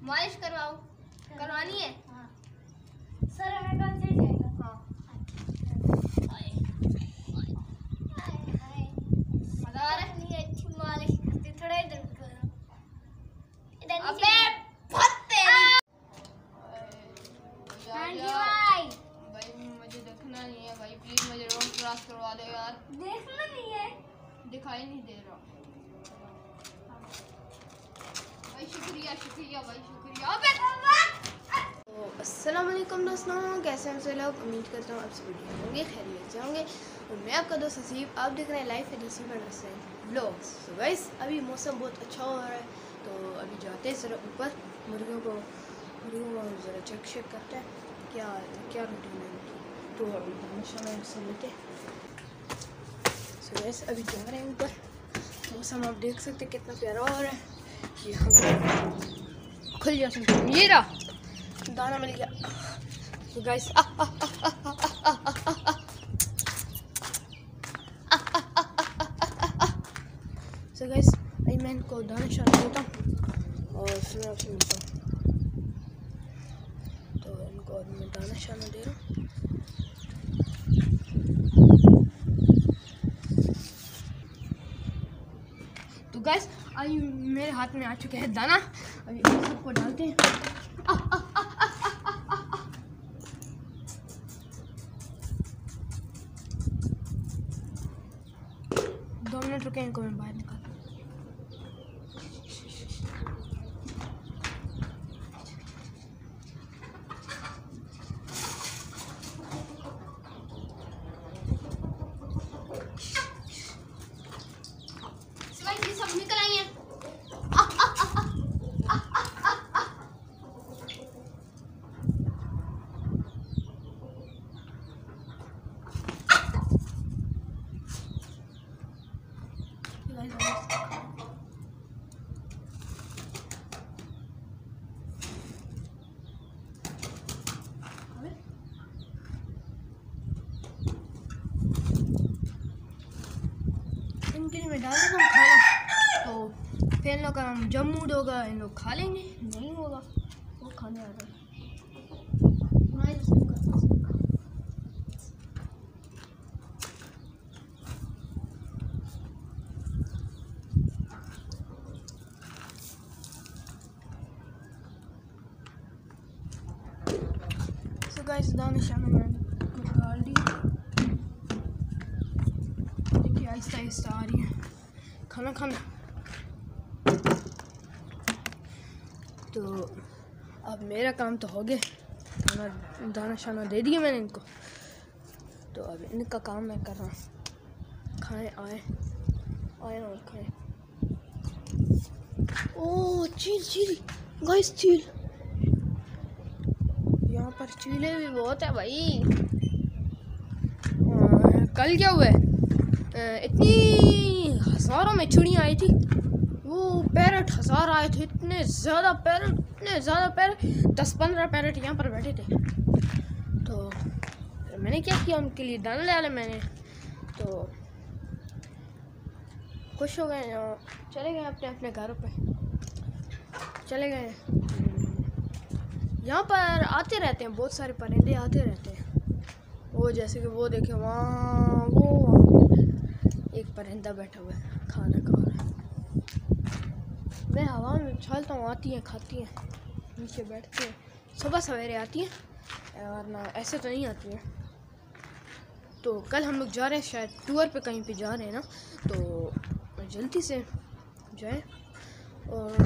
मालिश करवाओ, करवानी है? हाँ सर हमें कल से जाएगा। हाँ मजा आ रहा है? नहीं अच्छी मालिश करते थोड़ा इधर करो। अबे बहुत तेरी। थैंक यू भाई। भाई मुझे देखना नहीं है भाई, प्लीज मुझे रोड क्रॉस करवा दो यार। देखना नहीं है, दिखाई नहीं दे रहा भाई। शुक्रिया शुक्रिया भाई शुक्रिया। तो अस्सलाम वालेकुम दोस्तों, कैसे हैं सब लोग? उम्मीद करता हूँ आप सभी ठीक होंगे, खैरियत से होंगे। और मैं आपका दोस्त हसीब, आप देख रहे हैं लाइफ एंड हसीब व्लॉग्स। तो गाइस अभी मौसम बहुत अच्छा हो रहा है, तो अभी जाते हैं ज़रा ऊपर, मुर्गियों को ज़रा चेक करते हैं क्या क्या रूटीन है इनकी। तो अभी इंशाल्लाह से लेते हैं। सो गाइस अभी जा रहे हैं ऊपर। मौसम आप देख सकते हैं कितना प्यारा हो रहा है। यहाँ पर खुल जा सकते हैं, ये रहा दाना मिल गया। तो गाइस सो गाइस अभी मैं इनको दाना शाना देता हूँ और फिर आपसे मिलता हूँ। तो इनको अभी मैं दाना शाना दे रहा हूँ। तो गाइस अभी मेरे हाथ में आ चुके हैं दाना, अभी इन सबको डालते हैं। 2 मिनट रुके, इनको मैं बाहर निकाल। सब निकल आई हैं। इनके लिए मैं डाल देता हूँ खाना, तो फिर इन लोग का जब मूड होगा इन लोग खा लेंगे, नहीं होगा वो खाने आ रहा है। So guys दाना शाना मैंने डाल दी, देखिए आहिस्ता आहिस्ता आ रही है खाना खाना। तो अब मेरा काम तो हो गया, दाना शाना दे दिया मैंने इनको, तो अब इनका काम मैं कर रहा हूँ। खाएं आए और खाएं। ओह चील गाइस, चील यहाँ पर चीले भी बहुत है भाई। कल क्या हुआ है, इतनी हज़ारों में चिड़ियाँ आई थी, वो पैरट 1000 आए थे, इतने ज़्यादा पैरट 10-15 पैरट यहाँ पर बैठे थे। तो फिर मैंने क्या किया, उनके लिए दाना ले आया मैंने, तो खुश हो गए, चले गए अपने अपने घरों पे चले गए। यहाँ पर आते रहते हैं, बहुत सारे परिंदे आते रहते हैं। वो जैसे कि वो देखे वहाँ एक परिंदा बैठा हुआ है, खाना खा रहा है। मैं हवा में उछालता हूँ, आती हैं खाती हैं, नीचे बैठती हैं, सुबह सवेरे आती हैं और ना ऐसे तो नहीं आती हैं। तो कल हम लोग जा रहे हैं, शायद टूर पे कहीं पे जा रहे हैं ना, तो जल्दी से जाए। और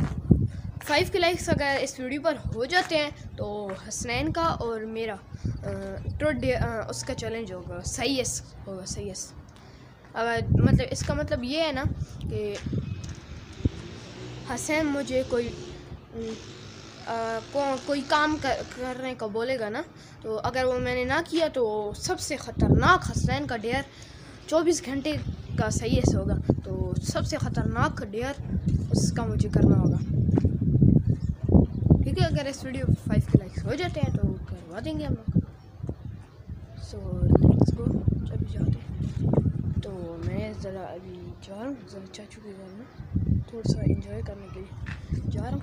5 के लाइक्स अगर इस वीडियो पर हो जाते हैं तो हसनैन का और मेरा उसका चैलेंज होगा, सही है। अगर मतलब इसका मतलब ये है ना कि हसन मुझे कोई काम करने को बोलेगा ना, तो अगर वो मैंने ना किया तो सबसे ख़तरनाक हसनैन का डेयर 24 घंटे का सही होगा। तो सबसे ख़तरनाक डेयर उसका मुझे करना होगा, ठीक है? अगर इस वीडियो 5 के लाइक्स हो जाते हैं तो करवा देंगे हम लोग। सो लेट्स गो, अभी जाते हैं। तो मैं ज़रा अभी जा रहा हूँ, ज़रा चाचू के घर में थोड़ा सा एंजॉय करने के लिए जा रहा हूँ।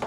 2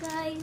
guys.